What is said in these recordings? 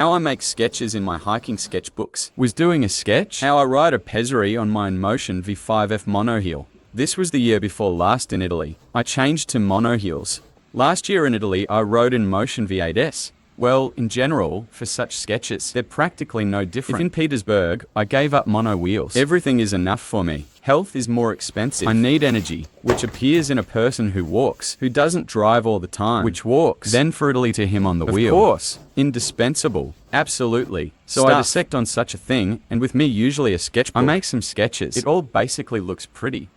How I make sketches in my hiking sketchbooks. Was doing a sketch. How I ride a Pezzeri on my InMotion V5F monoheel. This was the year before last in Italy. I changed to monoheels. Last year in Italy, I rode InMotion V8S. Well, in general, for such sketches, they're practically no different. If in Petersburg, I gave up mono wheels. Everything is enough for me. Health is more expensive. I need energy, which appears in a person who walks, who doesn't drive all the time, which walks. Then for Italy to him on the wheel. Of course. Indispensable. Absolutely. So I dissect on such a thing, and with me usually a sketchbook. I make some sketches. It all basically looks pretty,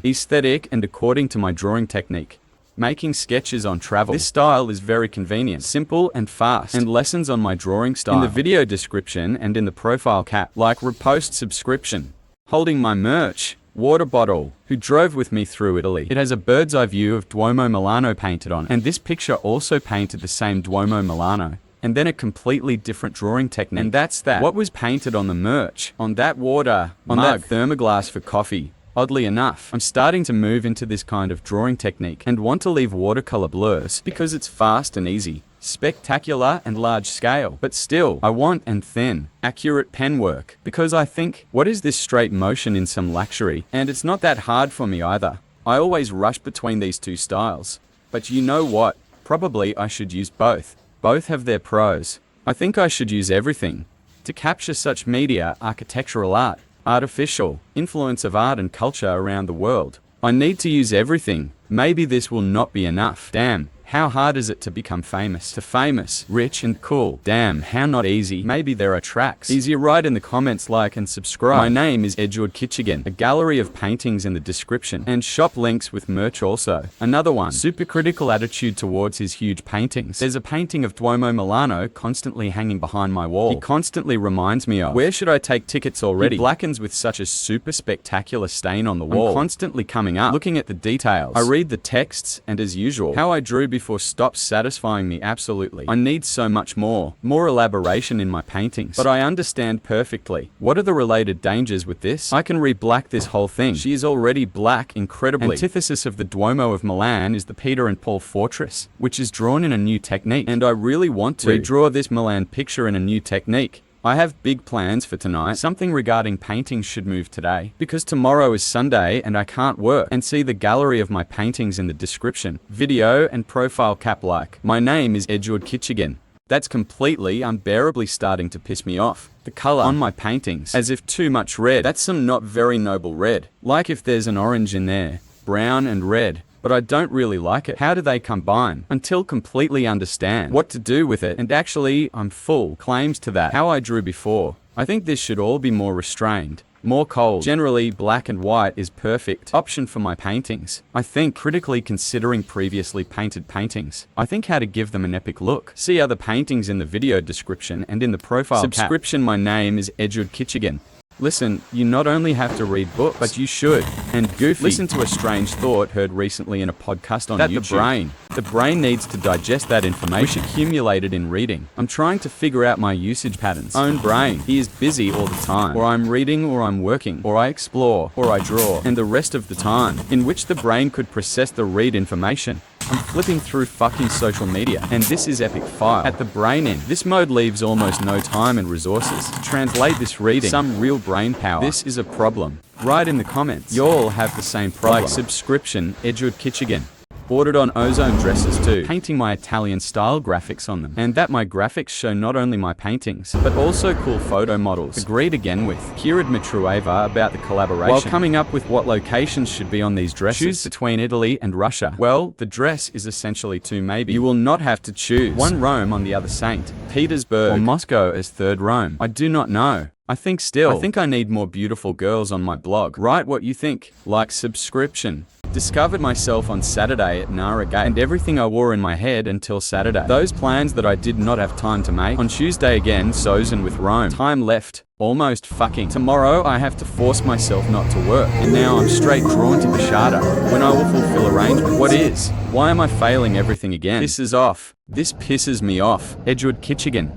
aesthetic, and according to my drawing technique. Making sketches on travel. This style is very convenient, simple and fast, and lessons on my drawing style in the video description and in the profile cap, like repost subscription. Holding my merch, water bottle, who drove with me through Italy. It has a bird's eye view of Duomo Milano painted on, and this picture also painted the same Duomo Milano. And then a completely different drawing technique. And that's that. What was painted on the merch, on that water, on that thermoglass for coffee. Oddly enough, I'm starting to move into this kind of drawing technique and want to leave watercolor blurs because it's fast and easy, spectacular and large scale. But still, I want and thin, accurate pen work because I think, what is this straight motion in some luxury? And it's not that hard for me either. I always rush between these two styles. But you know what? Probably I should use both. Both have their pros. I think I should use everything to capture such media, architectural art, artificial influence of art and culture around the world. I need to use everything. Maybe this will not be enough. Damn, how hard is it to become famous? To famous, rich and cool. Damn, how not easy. Maybe there are tracks. Easier, write in the comments, like and subscribe. My name is Eduard Kichigin. A gallery of paintings in the description. And shop links with merch also. Another one. Super critical attitude towards his huge paintings. There's a painting of Duomo Milano constantly hanging behind my wall. He constantly reminds me of, where should I take tickets already? He blackens with such a super spectacular stain on the wall. I'm constantly coming up, looking at the details. I read the texts, and as usual, how I drew before stops satisfying me absolutely. I need so much more elaboration in my paintings. But I understand perfectly. What are the related dangers with this? I can re-black this whole thing. She is already black incredibly. Antithesis of the Duomo of Milan is the Peter and Paul Fortress, which is drawn in a new technique. And I really want to redraw this Milan picture in a new technique. I have big plans for tonight. Something regarding paintings should move today, because tomorrow is Sunday and I can't work. And see the gallery of my paintings in the description, video and profile cap like. My name is Eduard Kichigin. That's completely, unbearably starting to piss me off. The color on my paintings, as if too much red. That's some not very noble red. Like if there's an orange in there, brown and red. But I don't really like it. How do they combine? Until completely understand what to do with it. And actually, I'm full claims to that. How I drew before. I think this should all be more restrained, more cold. Generally, black and white is perfect option for my paintings. I think, critically considering previously painted paintings, I think how to give them an epic look. See other paintings in the video description and in the profile subscription. My name is Eduard Kichigin. Listen, you not only have to read books, but you should. And goofy. Listen to a strange thought heard recently in a podcast on YouTube. The brain needs to digest that information accumulated in reading. I'm trying to figure out my usage patterns. Own brain. He is busy all the time. Or I'm reading, or I'm working, or I explore, or I draw. And the rest of the time, in which the brain could process the read information, I'm flipping through fucking social media, and this is epic file. At the brain end, this mode leaves almost no time and resources to translate this reading. Some real brain power. This is a problem. Write in the comments. You all have the same problem. Like subscription, Eduard Kichigin. Ordered on ozone dresses too, painting my Italian style graphics on them. And that my graphics show not only my paintings, but also cool photo models. Agreed again with Kira Dmitrieva about the collaboration. While coming up with what locations should be on these dresses. Choose between Italy and Russia. Well, the dress is essentially two maybe. You will not have to choose. One Rome on the other St. Petersburg, or Moscow as third Rome. I do not know. I think I need more beautiful girls on my blog. Write what you think. Like subscription. Discovered myself on Saturday at Nara Gate and everything I wore in my head until Saturday. Those plans that I did not have time to make. On Tuesday again, Sozin with Rome. Time left. Almost fucking. Tomorrow I have to force myself not to work. And now I'm straight drawn to Bashada, when I will fulfill arrangement. What is? Why am I failing everything again? This is off. This pisses me off. Eduard Kichigin.